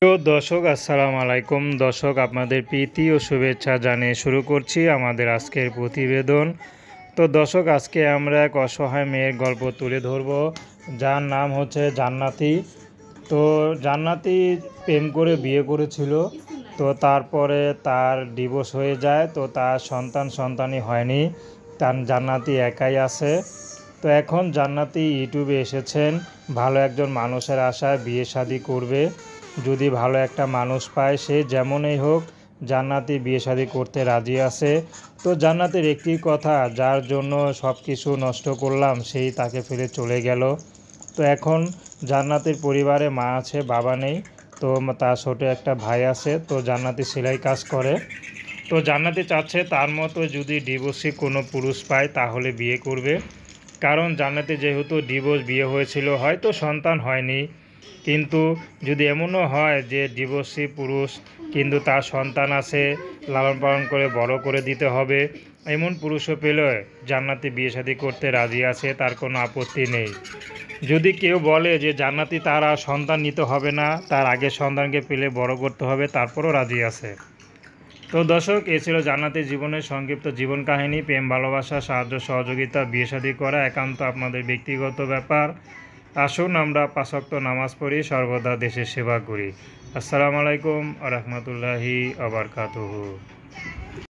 প্রিয় দর্শক আসসালামু আলাইকুম। দর্শক আপনাদের প্রীতি ও শুভেচ্ছা জানিয়ে শুরু করছি আমাদের আজকের প্রতিবেদন। তো দর্শক আজকে আমরা এক অসহায় মেয়ের গল্প তুলে ধরব, যার নাম হচ্ছে জান্নাতি। তো জান্নাতি প্রেম করে বিয়ে করেছিল, তো তারপরে তার ডিভোর্স হয়ে যায়। তো তার সন্তানই হয়নি, তার জান্নাতি একাই আছে। তো এখন জান্নাতি ইউটিউবে এসেছেন ভালো একজন মানুষের আশায় বিয়ে শাদী করবে। যদি ভালো একটা মানুষ পায়, সে যেমনই হোক, জান্নাতি বিয়ে শাদী করতে রাজি আছে। তো জান্নাতের একটি কথা, যার জন্য সব কিছু নষ্ট করলাম সেই তাকে ফেলে চলে গেল। তো এখন জান্নাতের পরিবারে মা আছে, বাবা নেই। তো তার ছোটো একটা ভাই আছে। তো জান্নাতি সেলাই কাজ করে। তো জান্নাতি চাচ্ছে তার মতো যদি ডিভোর্সি কোনো পুরুষ পায় তাহলে বিয়ে করবে। কারণ জান্নাতি যেহেতু ডিভোর্স বিয়ে হয়েছিল, হয়তো সন্তান হয়নি, কিন্তু যদি এমনও হয় যে ডিভোর্সি পুরুষ কিন্তু তার সন্তান আছে, লালন পালন করে বড় করে দিতে হবে, এমন পুরুষও পেলে জান্নাতি বিয়ে শাদী করতে রাজি আছে, তার কোনো আপত্তি নেই। যদি কেউ বলে যে জান্নাতি তার আর সন্তান নিতে হবে না, তার আগে সন্তানকে পেলে বড় করতে হবে, তারপরও রাজি আছে। তো দর্শক, এ ছিল জান্নাতের জীবনের সংক্ষিপ্ত জীবন কাহিনী। প্রেম, ভালোবাসা, সাহায্য সহযোগিতা, বিয়ে শাদী করা একান্ত আপনাদের ব্যক্তিগত ব্যাপার। আসুন আমরা ৫ ওয়াক্ত নামাজ পড়ি, সর্বদা দেশের সেবা করি। আসসালামু আলাইকুম ওয়া রাহমাতুল্লাহি ওয়া বারাকাতুহু।